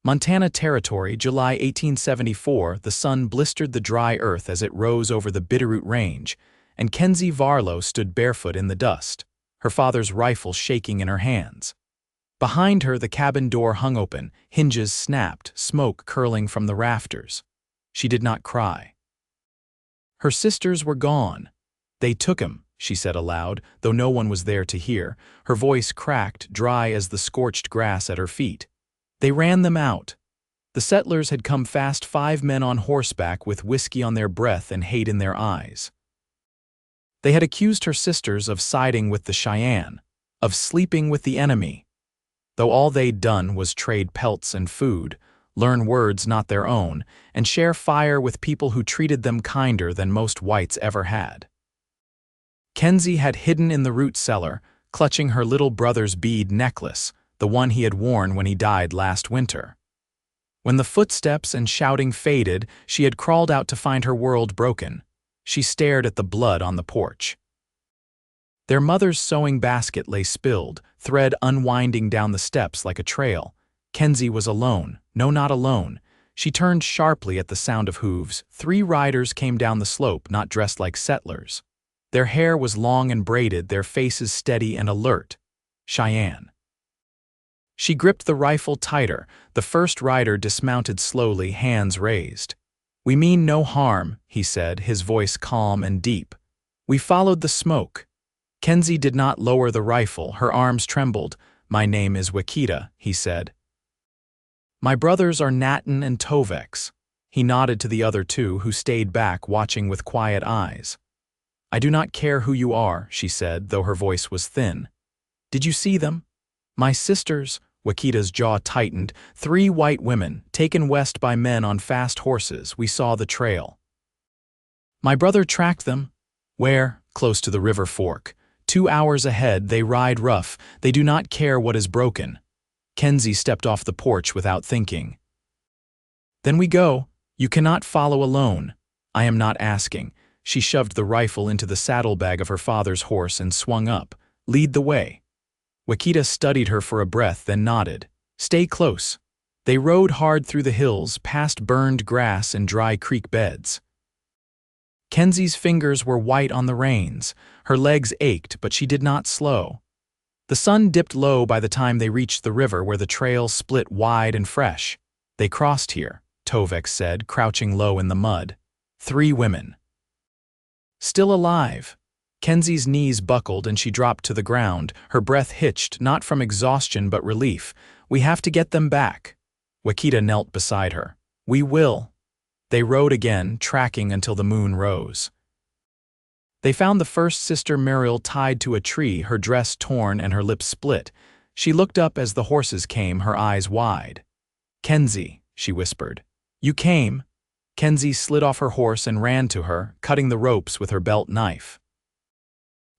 Montana Territory, July 1874. The sun blistered the dry earth as it rose over the Bitterroot Range, and Kenzie Varlow stood barefoot in the dust, her father's rifle shaking in her hands. Behind her, the cabin door hung open, hinges snapped, smoke curling from the rafters. She did not cry. Her sisters were gone. "They took him," she said aloud, though no one was there to hear, her voice cracked, dry as the scorched grass at her feet. "They ran them out." The settlers had come fast, 5 men on horseback with whiskey on their breath and hate in their eyes. They had accused her sisters of siding with the Cheyenne, of sleeping with the enemy, though all they'd done was trade pelts and food, learn words not their own, and share fire with people who treated them kinder than most whites ever had. Kenzie had hidden in the root cellar, clutching her little brother's bead necklace, the one he had worn when he died last winter. When the footsteps and shouting faded, she had crawled out to find her world broken. She stared at the blood on the porch. Their mother's sewing basket lay spilled, thread unwinding down the steps like a trail. Kenzie was alone. No, not alone. She turned sharply at the sound of hooves. 3 riders came down the slope, not dressed like settlers. Their hair was long and braided, their faces steady and alert. Cheyenne. She gripped the rifle tighter. The first rider dismounted slowly, hands raised. "We mean no harm," he said, his voice calm and deep. "We followed the smoke." Kenzie did not lower the rifle, her arms trembled. "My name is Wekita," he said. "My brothers are Natin and Tovex." He nodded to the other 2, who stayed back, watching with quiet eyes. "I do not care who you are," she said, though her voice was thin. "Did you see them?" "My sisters," Wekita's jaw tightened, 3 white women, taken west by men on fast horses. "We saw the trail." "My brother tracked them." "Where?" "Close to the river fork. 2 hours ahead. They ride rough. They do not care what is broken." Kenzie stepped off the porch without thinking. "Then we go. You cannot follow alone." "I am not asking." She shoved the rifle into the saddlebag of her father's horse and swung up. "Lead the way." Wekita studied her for a breath, then nodded. "Stay close." They rode hard through the hills, past burned grass and dry creek beds. Kenzie's fingers were white on the reins. Her legs ached, but she did not slow. The sun dipped low by the time they reached the river, where the trail split wide and fresh. "They crossed here," Tovex said, crouching low in the mud. 3 women. "Still alive." Kenzie's knees buckled and she dropped to the ground, her breath hitched, not from exhaustion but relief. "We have to get them back." Wekita knelt beside her. "We will." They rode again, tracking until the moon rose. They found the first sister, Muriel, tied to a tree, her dress torn and her lips split. She looked up as the horses came, her eyes wide. "Kenzie," she whispered. "You came." Kenzie slid off her horse and ran to her, cutting the ropes with her belt knife.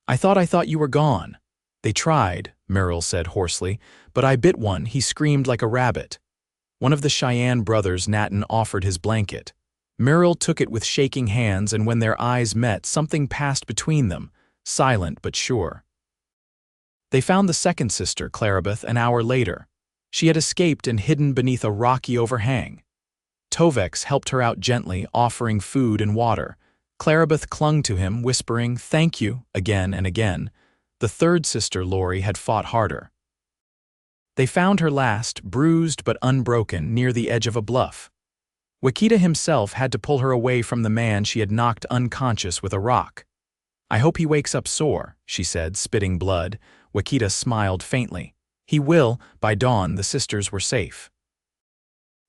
I thought you were gone." "They tried," Muriel said hoarsely, "but I bit one. He screamed like a rabbit." One of the Cheyenne brothers, Natin, offered his blanket. Muriel took it with shaking hands, and when their eyes met, something passed between them, silent but sure. They found the second sister, Clarabeth, an hour later. She had escaped and hidden beneath a rocky overhang. Tovex helped her out gently, offering food and water. Clarabeth clung to him, whispering, "Thank you," again and again. The third sister, Lori, had fought harder. They found her last, bruised but unbroken, near the edge of a bluff. Wekita himself had to pull her away from the man she had knocked unconscious with a rock. "I hope he wakes up sore," she said, spitting blood. Wekita smiled faintly. "He will." By dawn, the sisters were safe.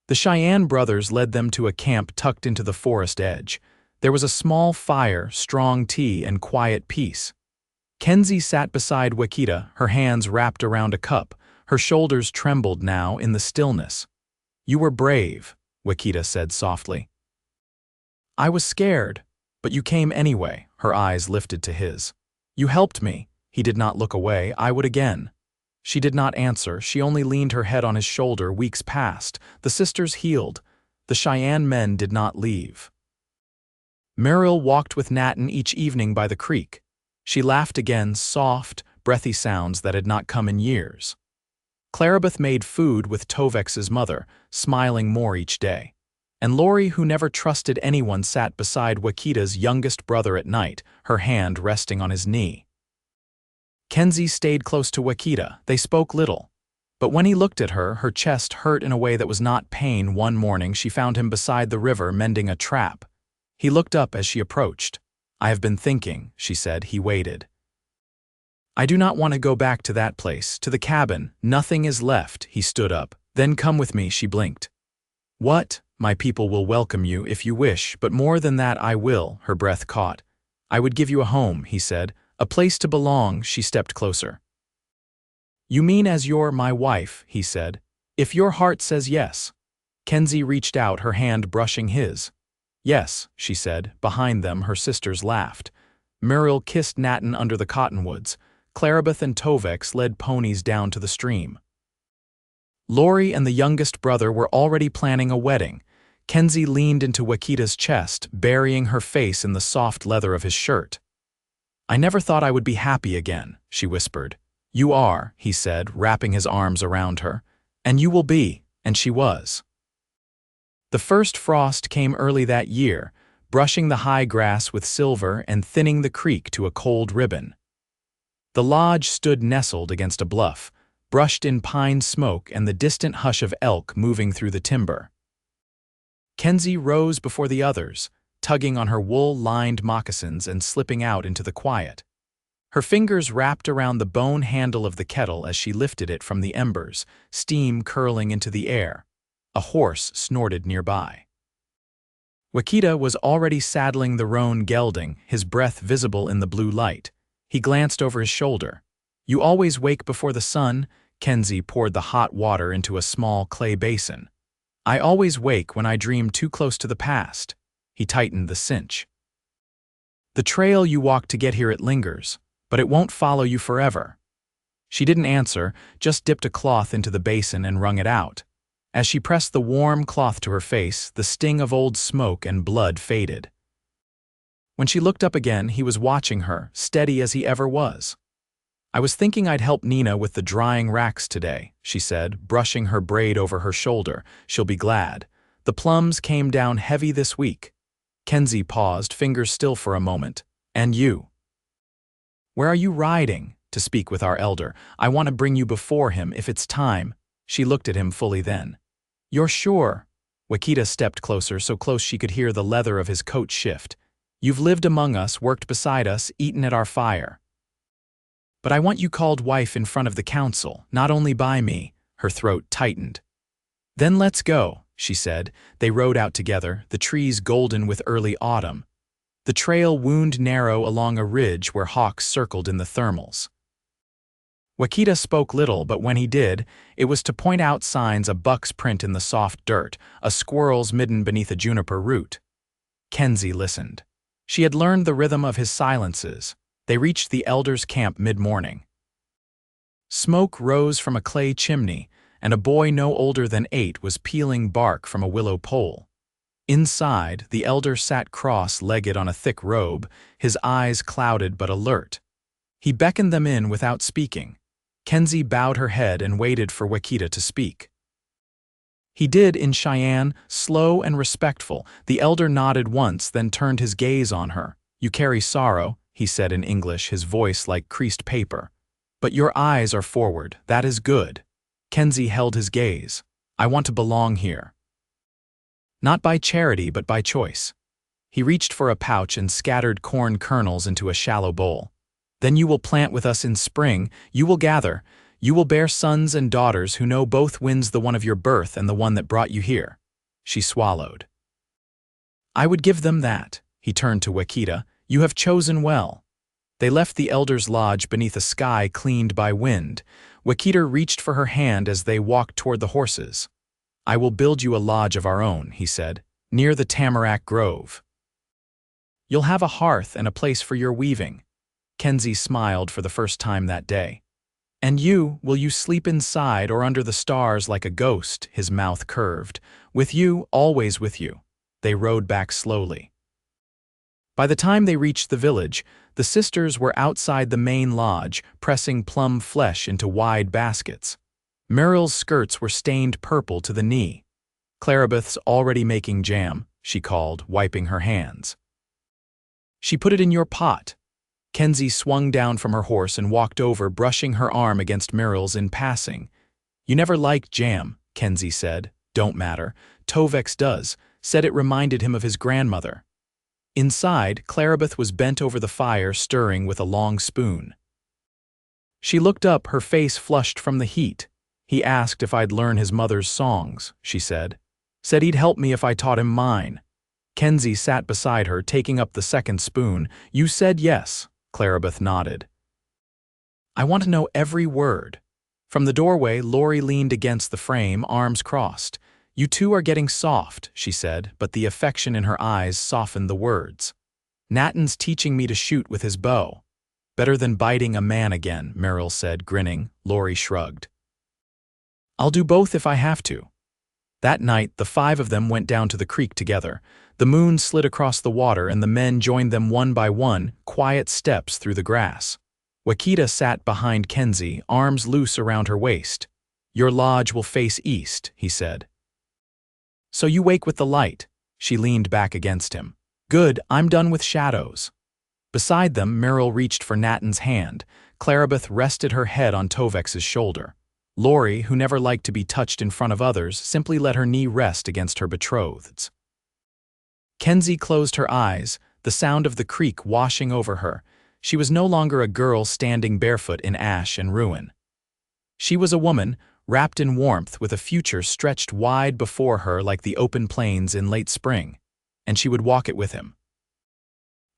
The Cheyenne brothers led them to a camp tucked into the forest edge. There was a small fire, strong tea, and quiet peace. Kenzie sat beside Wekita, her hands wrapped around a cup. Her shoulders trembled now in the stillness. "You were brave," Wekita said softly. "I was scared, but you came anyway," her eyes lifted to his. "You helped me." He did not look away. "I would again." She did not answer. She only leaned her head on his shoulder. Weeks passed. The sisters healed. The Cheyenne men did not leave. Muriel walked with Natin each evening by the creek. She laughed again, soft, breathy sounds that had not come in years. Claribeth made food with Tovex's mother, smiling more each day. And Lori, who never trusted anyone, sat beside Wekita's youngest brother at night, her hand resting on his knee. Kenzie stayed close to Wekita. They spoke little. But when he looked at her, her chest hurt in a way that was not pain. One morning she found him beside the river mending a trap. He looked up as she approached. "I have been thinking," she said. He waited. "I do not want to go back to that place, to the cabin. Nothing is left." He stood up. "Then come with me," she blinked. "What? My people will welcome you if you wish, but more than that I will," her breath caught. "I would give you a home," he said. "A place to belong." She stepped closer. "You mean as you're my wife," he said. "If your heart says yes." Kenzie reached out, her hand brushing his. "Yes," she said. Behind them, her sisters laughed. Muriel kissed Natin under the cottonwoods. Claribeth and Tovex led ponies down to the stream. Lori and the youngest brother were already planning a wedding. Kenzie leaned into Wekita's chest, burying her face in the soft leather of his shirt. "I never thought I would be happy again," she whispered. "You are," he said, wrapping his arms around her. "And you will be," and she was. The first frost came early that year, brushing the high grass with silver and thinning the creek to a cold ribbon. The lodge stood nestled against a bluff, brushed in pine smoke and the distant hush of elk moving through the timber. Kenzie rose before the others, tugging on her wool-lined moccasins and slipping out into the quiet. Her fingers wrapped around the bone handle of the kettle as she lifted it from the embers, steam curling into the air. A horse snorted nearby. Wekita was already saddling the roan gelding, his breath visible in the blue light. He glanced over his shoulder. "You always wake before the sun?" Kenzie poured the hot water into a small clay basin. "I always wake when I dream too close to the past." He tightened the cinch. "The trail you walk to get here, it lingers, but it won't follow you forever." She didn't answer, just dipped a cloth into the basin and wrung it out. As she pressed the warm cloth to her face, the sting of old smoke and blood faded. When she looked up again, he was watching her, steady as he ever was. "I was thinking I'd help Nina with the drying racks today," she said, brushing her braid over her shoulder. "She'll be glad. The plums came down heavy this week." Kenzie paused, fingers still for a moment. "And you? Where are you riding?" "To speak with our elder. I want to bring you before him if it's time." She looked at him fully then. "You're sure?" Wekita stepped closer, so close she could hear the leather of his coat shift. "You've lived among us, worked beside us, eaten at our fire. But I want you called wife in front of the council, not only by me." Her throat tightened. "Then let's go," she said. They rode out together, the trees golden with early autumn. The trail wound narrow along a ridge where hawks circled in the thermals. Wekita spoke little, but when he did, it was to point out signs: a buck's print in the soft dirt, a squirrel's midden beneath a juniper root. Kenzie listened. She had learned the rhythm of his silences. They reached the elder's camp mid-morning. Smoke rose from a clay chimney, and a boy no older than 8 was peeling bark from a willow pole. Inside, the elder sat cross-legged on a thick robe, his eyes clouded but alert. He beckoned them in without speaking. Kenzie bowed her head and waited for Wekita to speak. He did in Cheyenne, slow and respectful. The elder nodded once, then turned his gaze on her. "You carry sorrow," he said in English, his voice like creased paper. "But your eyes are forward. That is good." Kenzie held his gaze. "I want to belong here. Not by charity, but by choice." He reached for a pouch and scattered corn kernels into a shallow bowl. "Then you will plant with us in spring. You will gather. You will bear sons and daughters who know both winds, the one of your birth and the one that brought you here." She swallowed. "I would give them that." He turned to Wekita. "You have chosen well." They left the elder's lodge beneath a sky cleaned by wind. Wekita reached for her hand as they walked toward the horses. "I will build you a lodge of our own," he said, "near the tamarack grove. You'll have a hearth and a place for your weaving." Kenzie smiled for the first time that day. "And you, will you sleep inside or under the stars like a ghost?" His mouth curved. "With you, always with you." They rode back slowly. By the time they reached the village, the sisters were outside the main lodge, pressing plum flesh into wide baskets. Meryl's skirts were stained purple to the knee. "Claribeth's already making jam," she called, wiping her hands. "She put it in your pot." Kenzie swung down from her horse and walked over, brushing her arm against Meryl's in passing. "You never liked jam," Kenzie said. "Don't matter. Tovex does. Said it reminded him of his grandmother." Inside, Claribeth was bent over the fire, stirring with a long spoon. She looked up, her face flushed from the heat. "He asked if I'd learn his mother's songs," she said. "Said he'd help me if I taught him mine." Kenzie sat beside her, taking up the second spoon. "You said yes," Claribeth nodded. "I want to know every word." From the doorway, Lori leaned against the frame, arms crossed. "You two are getting soft," she said, but the affection in her eyes softened the words. "Nathan's teaching me to shoot with his bow." "Better than biting a man again," Meryl said, grinning. Lori shrugged. "I'll do both if I have to." That night, the five of them went down to the creek together. The moon slid across the water and the men joined them one by one, quiet steps through the grass. Wekita sat behind Kenzie, arms loose around her waist. "Your lodge will face east," he said. "So you wake with the light." She leaned back against him. "Good, I'm done with shadows." Beside them, Meryl reached for Nathan's hand. Claribeth rested her head on Tovex's shoulder. Lori, who never liked to be touched in front of others, simply let her knee rest against her betrothed's. Kenzie closed her eyes, the sound of the creek washing over her. She was no longer a girl standing barefoot in ash and ruin. She was a woman, wrapped in warmth, with a future stretched wide before her like the open plains in late spring, and she would walk it with him.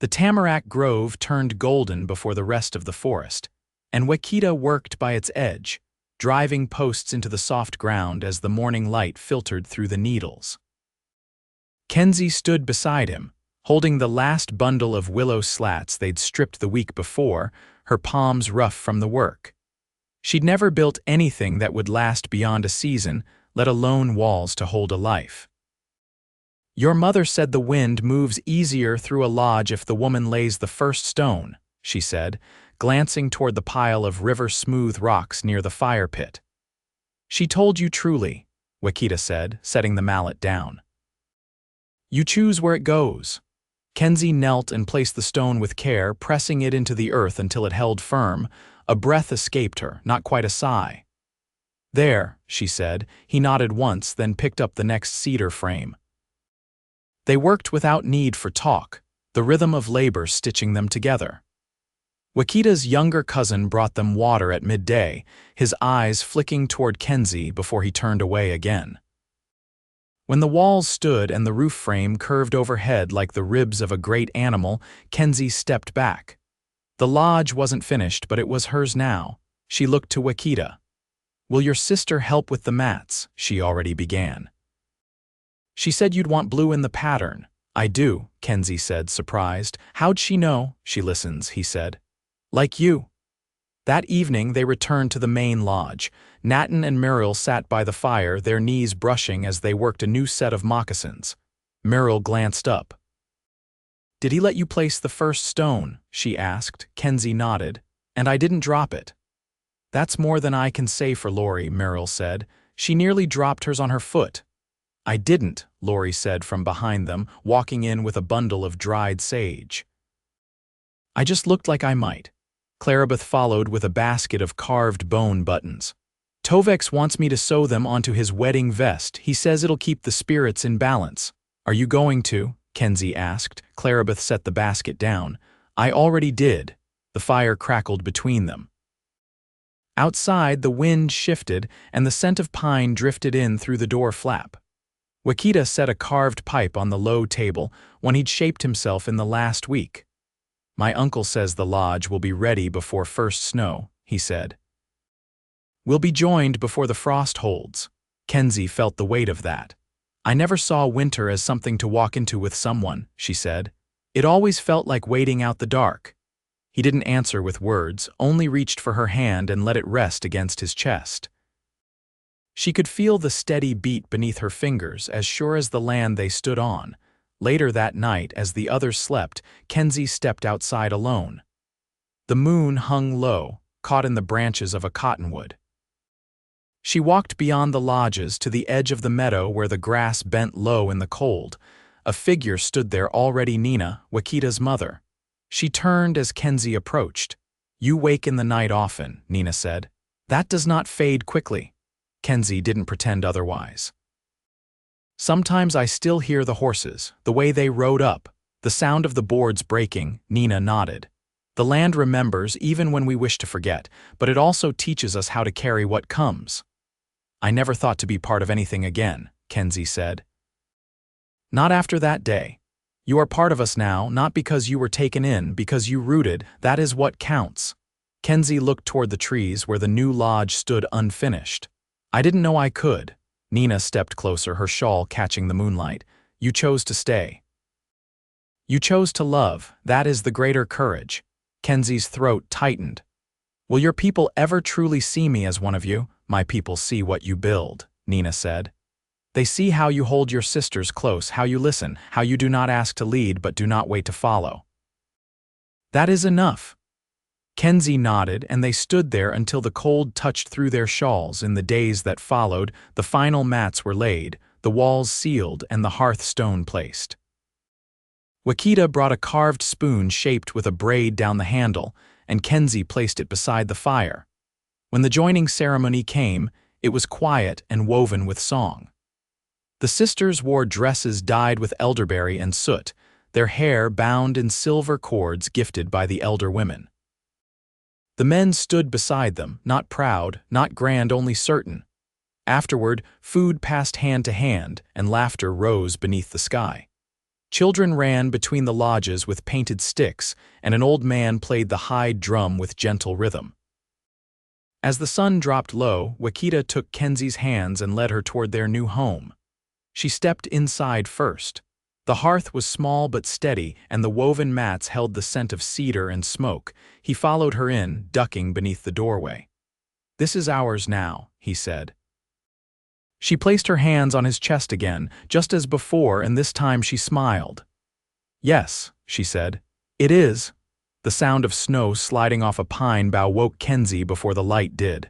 The tamarack grove turned golden before the rest of the forest, and Wekita worked by its edge, driving posts into the soft ground as the morning light filtered through the needles. Kenzie stood beside him, holding the last bundle of willow slats they'd stripped the week before, her palms rough from the work. She'd never built anything that would last beyond a season, let alone walls to hold a life. "Your mother said the wind moves easier through a lodge if the woman lays the first stone," she said, glancing toward the pile of river-smooth rocks near the fire pit. "She told you truly," Wekita said, setting the mallet down. "You choose where it goes." Kenzie knelt and placed the stone with care, pressing it into the earth until it held firm. A breath escaped her, not quite a sigh. "There," she said. He nodded once, then picked up the next cedar frame. They worked without need for talk, the rhythm of labor stitching them together. Wekita's younger cousin brought them water at midday, his eyes flicking toward Kenzie before he turned away again. When the walls stood and the roof frame curved overhead like the ribs of a great animal, Kenzie stepped back. The lodge wasn't finished, but it was hers now. She looked to Wekita. "Will your sister help with the mats?" she already began. "She said you'd want blue in the pattern." "I do," Kenzie said, surprised. "How'd she know?" "She listens," he said. "Like you." That evening they returned to the main lodge. Nathan and Meryl sat by the fire, their knees brushing as they worked a new set of moccasins. Meryl glanced up. "Did he let you place the first stone?" she asked. Kenzie nodded. "And I didn't drop it." "That's more than I can say for Lori," Meryl said. "She nearly dropped hers on her foot." "I didn't," Lori said from behind them, walking in with a bundle of dried sage. "I just looked like I might." Claribeth followed with a basket of carved bone buttons. "Tovex wants me to sew them onto his wedding vest. He says it'll keep the spirits in balance." "Are you going to?" Kenzie asked. Claribeth set the basket down. "I already did." The fire crackled between them. Outside, the wind shifted, and the scent of pine drifted in through the door flap. Wekita set a carved pipe on the low table, one he'd shaped himself in the last week. "My uncle says the lodge will be ready before first snow," he said. "We'll be joined before the frost holds." Kenzie felt the weight of that. "I never saw winter as something to walk into with someone," she said. "It always felt like waiting out the dark." He didn't answer with words, only reached for her hand and let it rest against his chest. She could feel the steady beat beneath her fingers, as sure as the land they stood on. Later that night, as the others slept, Kenzie stepped outside alone. The moon hung low, caught in the branches of a cottonwood. She walked beyond the lodges to the edge of the meadow where the grass bent low in the cold. A figure stood there already, Nina, Wekita's mother. She turned as Kenzie approached. "You wake in the night often," Nina said. "That does not fade quickly." Kenzie didn't pretend otherwise. "Sometimes I still hear the horses, the way they rode up, the sound of the boards breaking," Nina nodded. "The land remembers even when we wish to forget, but it also teaches us how to carry what comes." "I never thought to be part of anything again," Kenzie said. "Not after that day. You are part of us now, not because you were taken in, because you rooted. That is what counts." Kenzie looked toward the trees where the new lodge stood unfinished. "I didn't know I could." Nina stepped closer, her shawl catching the moonlight. "You chose to stay. You chose to love. That is the greater courage." Kenzie's throat tightened. "Will your people ever truly see me as one of you?" "My people see what you build," Nina said. "They see how you hold your sisters close, how you listen, how you do not ask to lead but do not wait to follow." "That is enough." Kenzie nodded, and they stood there until the cold touched through their shawls. In the days that followed, the final mats were laid, the walls sealed, and the hearthstone placed. Wekita brought a carved spoon shaped with a braid down the handle, and Kenzie placed it beside the fire. When the joining ceremony came, it was quiet and woven with song. The sisters wore dresses dyed with elderberry and soot, their hair bound in silver cords gifted by the elder women. The men stood beside them, not proud, not grand, only certain. Afterward, food passed hand to hand, and laughter rose beneath the sky. Children ran between the lodges with painted sticks, and an old man played the hide drum with gentle rhythm. As the sun dropped low, Wekita took Kenzie's hands and led her toward their new home. She stepped inside first. The hearth was small but steady, and the woven mats held the scent of cedar and smoke. He followed her in, ducking beneath the doorway. "This is ours now," he said. She placed her hands on his chest again, just as before, and this time she smiled. "Yes," she said. "It is." The sound of snow sliding off a pine bough woke Kenzie before the light did.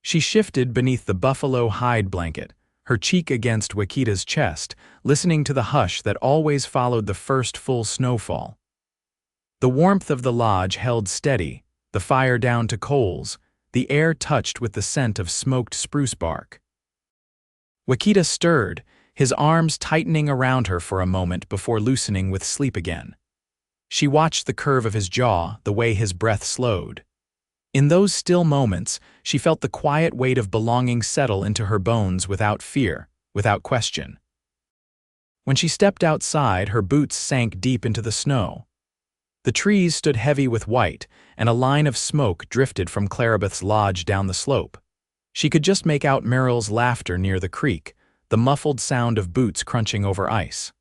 She shifted beneath the buffalo hide blanket, her cheek against Wekita's chest, listening to the hush that always followed the first full snowfall. The warmth of the lodge held steady, the fire down to coals, the air touched with the scent of smoked spruce bark. Wekita stirred, his arms tightening around her for a moment before loosening with sleep again. She watched the curve of his jaw, the way his breath slowed. In those still moments, she felt the quiet weight of belonging settle into her bones without fear, without question. When she stepped outside, her boots sank deep into the snow. The trees stood heavy with white, and a line of smoke drifted from Claribeth's lodge down the slope. She could just make out Meryl's laughter near the creek, the muffled sound of boots crunching over ice.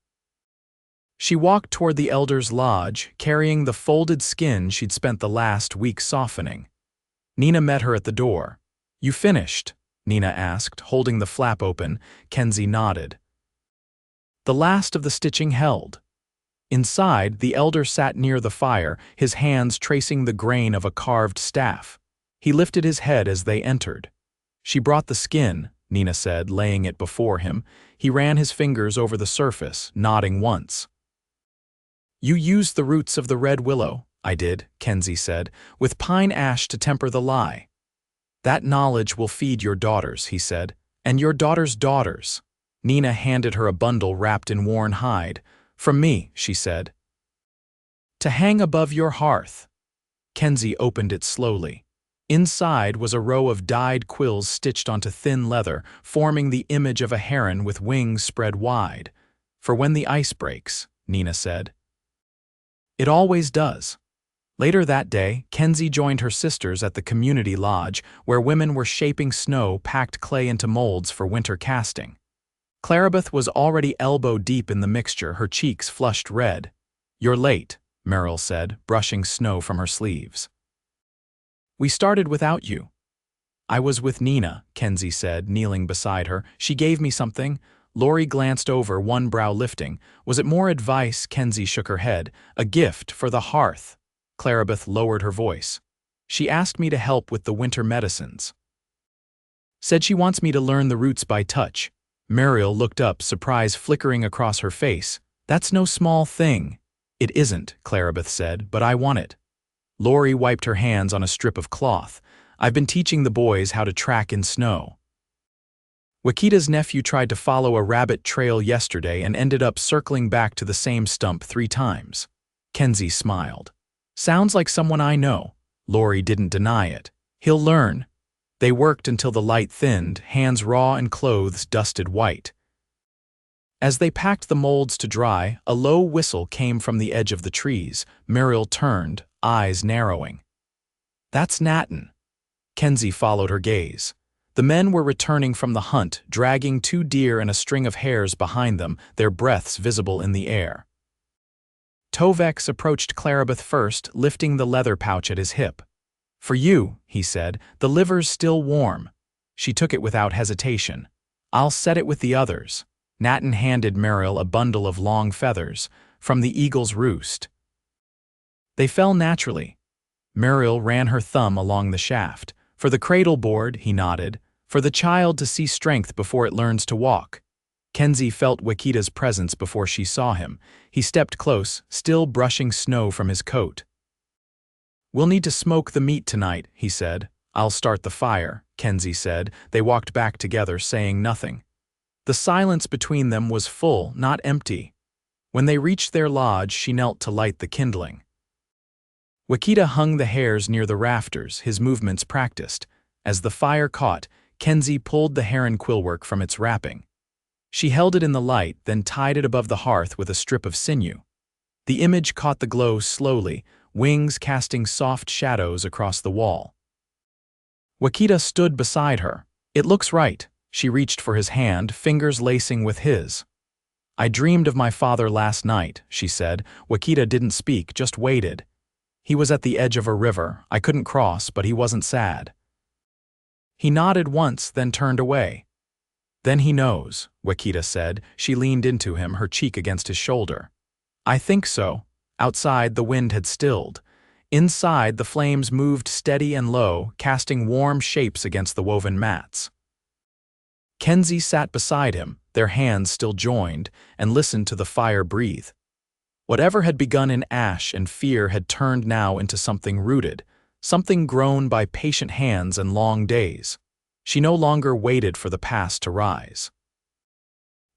She walked toward the elder's lodge, carrying the folded skin she'd spent the last week softening. Nina met her at the door. "You finished?" Nina asked, holding the flap open. Kenzie nodded. The last of the stitching held. Inside, the elder sat near the fire, his hands tracing the grain of a carved staff. He lifted his head as they entered. "She brought the skin," Nina said, laying it before him. He ran his fingers over the surface, nodding once. "You used the roots of the red willow." "I did," Kenzie said, "with pine ash to temper the lie." "That knowledge will feed your daughters," he said, "and your daughters' daughters." Nina handed her a bundle wrapped in worn hide. "From me," she said. "To hang above your hearth." Kenzie opened it slowly. Inside was a row of dyed quills stitched onto thin leather, forming the image of a heron with wings spread wide. "For when the ice breaks," Nina said. "It always does." Later that day, Kenzie joined her sisters at the community lodge, where women were shaping snow-packed clay into molds for winter casting. Claribeth was already elbow-deep in the mixture, her cheeks flushed red. "You're late," Meryl said, brushing snow from her sleeves. "We started without you." "I was with Nina," Kenzie said, kneeling beside her. "She gave me something." Lori glanced over, one brow lifting. "Was it more advice?" Kenzie shook her head. "A gift for the hearth." Claribeth lowered her voice. "She asked me to help with the winter medicines." Said she wants me to learn the roots by touch. Muriel looked up, surprise flickering across her face. That's no small thing. It isn't, Clarabeth said, but I want it. Lori wiped her hands on a strip of cloth. I've been teaching the boys how to track in snow. Wekita's nephew tried to follow a rabbit trail yesterday and ended up circling back to the same stump 3 times. Kenzie smiled. Sounds like someone I know. Lori didn't deny it. He'll learn. They worked until the light thinned, hands raw and clothes dusted white. As they packed the molds to dry, a low whistle came from the edge of the trees. Muriel turned, eyes narrowing. That's Nathan. Kenzie followed her gaze. The men were returning from the hunt, dragging 2 deer and a string of hares behind them, their breaths visible in the air. Tovex approached Clarabeth first, lifting the leather pouch at his hip. For you, he said, the liver's still warm. She took it without hesitation. I'll set it with the others. Nathan handed Muriel a bundle of long feathers, from the eagle's roost. They fell naturally. Muriel ran her thumb along the shaft. For the cradle board, he nodded, for the child to see strength before it learns to walk. Kenzie felt Wekita's presence before she saw him. He stepped close, still brushing snow from his coat. We'll need to smoke the meat tonight, he said. I'll start the fire, Kenzie said. They walked back together, saying nothing. The silence between them was full, not empty. When they reached their lodge, she knelt to light the kindling. Wekita hung the hares near the rafters, his movements practiced. As the fire caught, Kenzie pulled the heron quillwork from its wrapping. She held it in the light, then tied it above the hearth with a strip of sinew. The image caught the glow slowly, wings casting soft shadows across the wall. Wekita stood beside her. It looks right. She reached for his hand, fingers lacing with his. I dreamed of my father last night, she said. Wekita didn't speak, just waited. He was at the edge of a river. I couldn't cross, but he wasn't sad. He nodded once, then turned away. Then he knows, Wekita said. She leaned into him, her cheek against his shoulder. I think so. Outside, the wind had stilled. Inside, the flames moved steady and low, casting warm shapes against the woven mats. Kenzie sat beside him, their hands still joined, and listened to the fire breathe. Whatever had begun in ash and fear had turned now into something rooted, something grown by patient hands and long days. She no longer waited for the past to rise.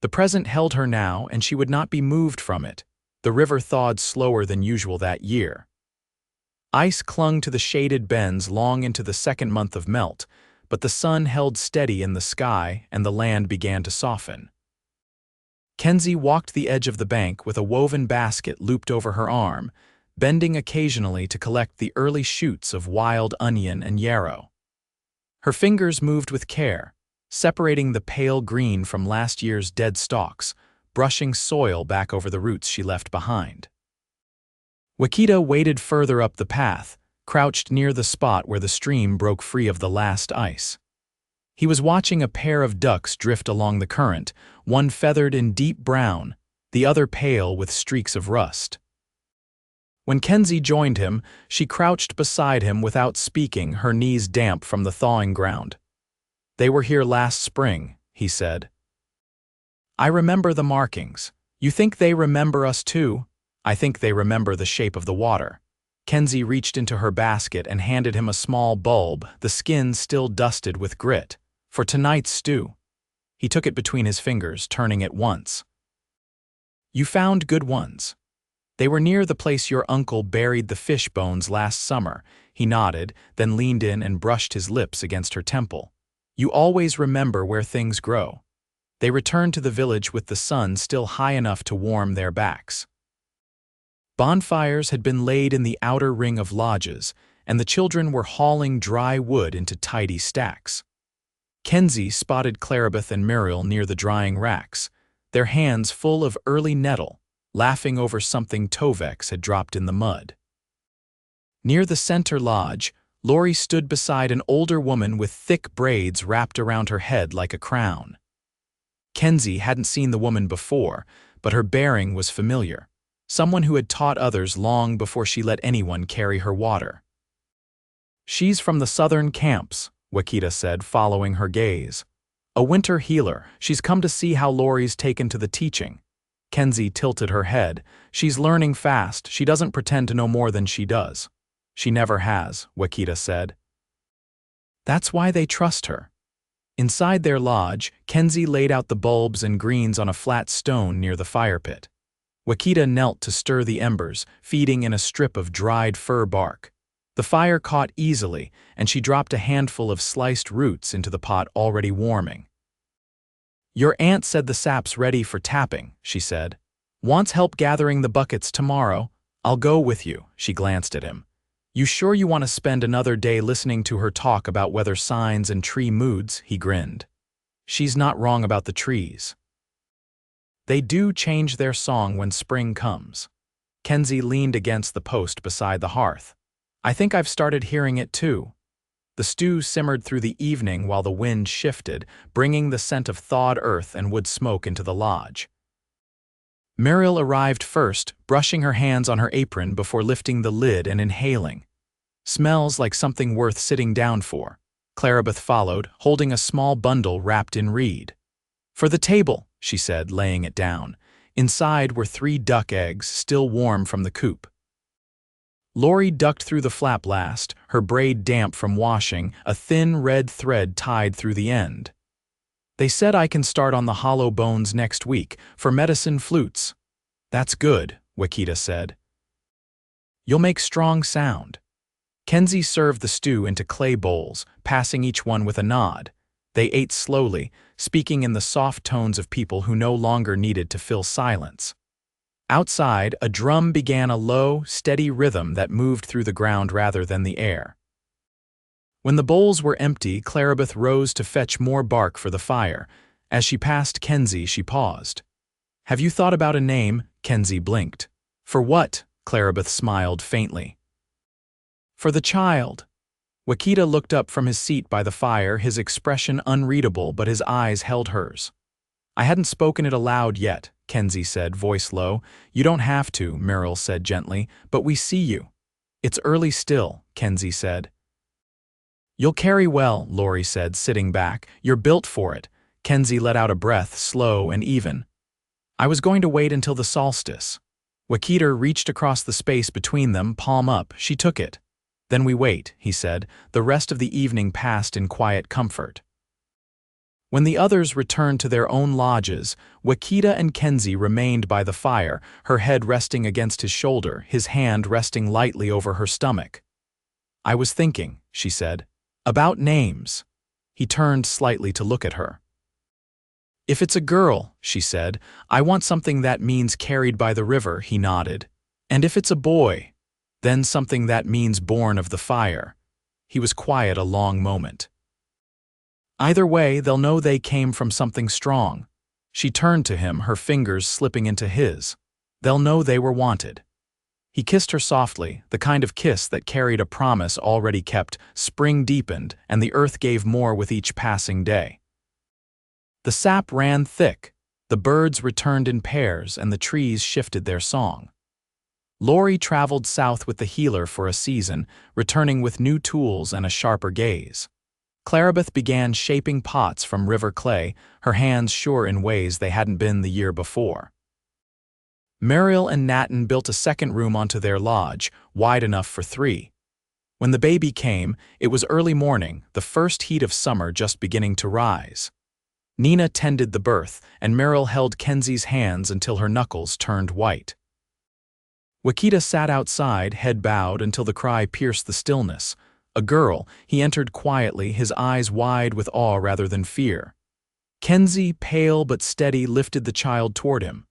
The present held her now, and she would not be moved from it. The river thawed slower than usual that year. Ice clung to the shaded bends long into the 2nd month of melt, but the sun held steady in the sky and the land began to soften. Kenzie walked the edge of the bank with a woven basket looped over her arm, bending occasionally to collect the early shoots of wild onion and yarrow. Her fingers moved with care, separating the pale green from last year's dead stalks, brushing soil back over the roots she left behind. Wekita waded further up the path, crouched near the spot where the stream broke free of the last ice. He was watching a pair of ducks drift along the current, one feathered in deep brown, the other pale with streaks of rust. When Kenzie joined him, she crouched beside him without speaking, her knees damp from the thawing ground. They were here last spring, he said. I remember the markings. You think they remember us too? I think they remember the shape of the water. Kenzie reached into her basket and handed him a small bulb, the skin still dusted with grit. For tonight's stew. He took it between his fingers, turning it once. You found good ones. They were near the place your uncle buried the fish bones last summer. He nodded, then leaned in and brushed his lips against her temple. You always remember where things grow. They returned to the village with the sun still high enough to warm their backs. Bonfires had been laid in the outer ring of lodges, and the children were hauling dry wood into tidy stacks. Kenzie spotted Clarabeth and Muriel near the drying racks, their hands full of early nettle, laughing over something Tovex had dropped in the mud. Near the center lodge, Lori stood beside an older woman with thick braids wrapped around her head like a crown. Kenzie hadn't seen the woman before, but her bearing was familiar, someone who had taught others long before she let anyone carry her water. She's from the southern camps, Wekita said, following her gaze. A winter healer. She's come to see how Lori's taken to the teaching. Kenzie tilted her head. She's learning fast. She doesn't pretend to know more than she does. She never has, Wekita said. That's why they trust her. Inside their lodge, Kenzie laid out the bulbs and greens on a flat stone near the fire pit. Wekita knelt to stir the embers, feeding in a strip of dried fir bark. The fire caught easily, and she dropped a handful of sliced roots into the pot already warming. Your aunt said the sap's ready for tapping, she said. Wants help gathering the buckets tomorrow. I'll go with you, she glanced at him. You sure you want to spend another day listening to her talk about weather signs and tree moods? He grinned. She's not wrong about the trees. They do change their song when spring comes. Kenzie leaned against the post beside the hearth. I think I've started hearing it too. The stew simmered through the evening while the wind shifted, bringing the scent of thawed earth and wood smoke into the lodge. Muriel arrived first, brushing her hands on her apron before lifting the lid and inhaling. Smells like something worth sitting down for. Clarabeth followed, holding a small bundle wrapped in reed. For the table, she said, laying it down. Inside were 3 duck eggs, still warm from the coop. Lori ducked through the flap last, her braid damp from washing, a thin red thread tied through the end. They said I can start on the hollow bones next week, for medicine flutes. That's good, Wekita said. You'll make strong sound. Kenzie served the stew into clay bowls, passing each one with a nod. They ate slowly, speaking in the soft tones of people who no longer needed to fill silence. Outside, a drum began a low, steady rhythm that moved through the ground rather than the air. When the bowls were empty, Clarabeth rose to fetch more bark for the fire. As she passed Kenzie, she paused. Have you thought about a name? Kenzie blinked. For what? Clarabeth smiled faintly. For the child. Wekita looked up from his seat by the fire, his expression unreadable, but his eyes held hers. I hadn't spoken it aloud yet, Kenzie said, voice low. You don't have to, Muriel said gently, but we see you. It's early still, Kenzie said. You'll carry well, Lori said, sitting back. You're built for it. Kenzie let out a breath, slow and even. I was going to wait until the solstice. Wekita reached across the space between them, palm up. She took it. Then we wait, he said. The rest of the evening passed in quiet comfort. When the others returned to their own lodges, Wekita and Kenzie remained by the fire, her head resting against his shoulder, his hand resting lightly over her stomach. I was thinking, she said, about names. He turned slightly to look at her. If it's a girl, she said, I want something that means carried by the river, he nodded. And if it's a boy, then something that means born of the fire. He was quiet a long moment. Either way, they'll know they came from something strong. She turned to him, her fingers slipping into his. They'll know they were wanted. He kissed her softly, the kind of kiss that carried a promise already kept. Spring deepened, and the earth gave more with each passing day. The sap ran thick, the birds returned in pairs, and the trees shifted their song. Lori traveled south with the healer for a season, returning with new tools and a sharper gaze. Clarabeth began shaping pots from river clay, her hands sure in ways they hadn't been the year before. Muriel and Natten built a second room onto their lodge, wide enough for 3. When the baby came, it was early morning, the first heat of summer just beginning to rise. Nina tended the birth, and Muriel held Kenzie's hands until her knuckles turned white. Wekita sat outside, head bowed, until the cry pierced the stillness. A girl, he entered quietly, his eyes wide with awe rather than fear. Kenzie, pale but steady, lifted the child toward him.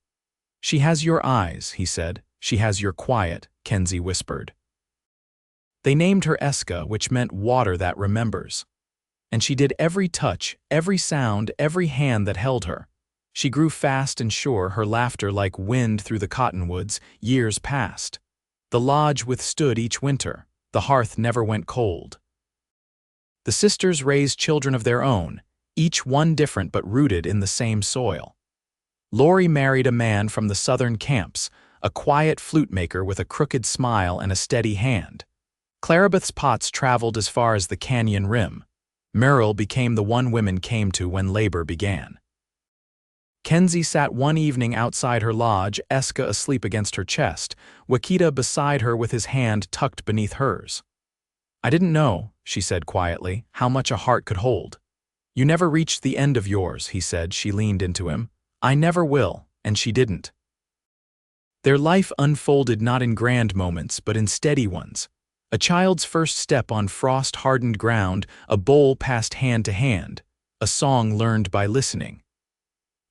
She has your eyes, he said. She has your quiet, Kenzie whispered. They named her Eska, which meant water that remembers. And she did every touch, every sound, every hand that held her. She grew fast and sure, her laughter like wind through the cottonwoods. Years passed. The lodge withstood each winter. The hearth never went cold. The sisters raised children of their own, each one different but rooted in the same soil. Lori married a man from the southern camps, a quiet flute maker with a crooked smile and a steady hand. Clarabeth's pots traveled as far as the canyon rim. Merrill became the one women came to when labor began. Kenzie sat one evening outside her lodge, Eska asleep against her chest, Wekita beside her with his hand tucked beneath hers. "I didn't know," she said quietly, "how much a heart could hold." "You never reached the end of yours," he said. She leaned into him. "I never will," and she didn't. Their life unfolded not in grand moments, but in steady ones. A child's first step on frost-hardened ground, a bowl passed hand to hand, a song learned by listening.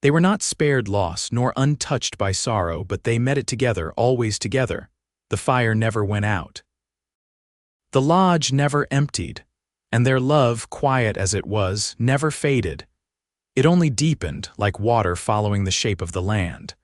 They were not spared loss, nor untouched by sorrow, but they met it together, always together. The fire never went out. The lodge never emptied, and their love, quiet as it was, never faded. It only deepened, like water following the shape of the land.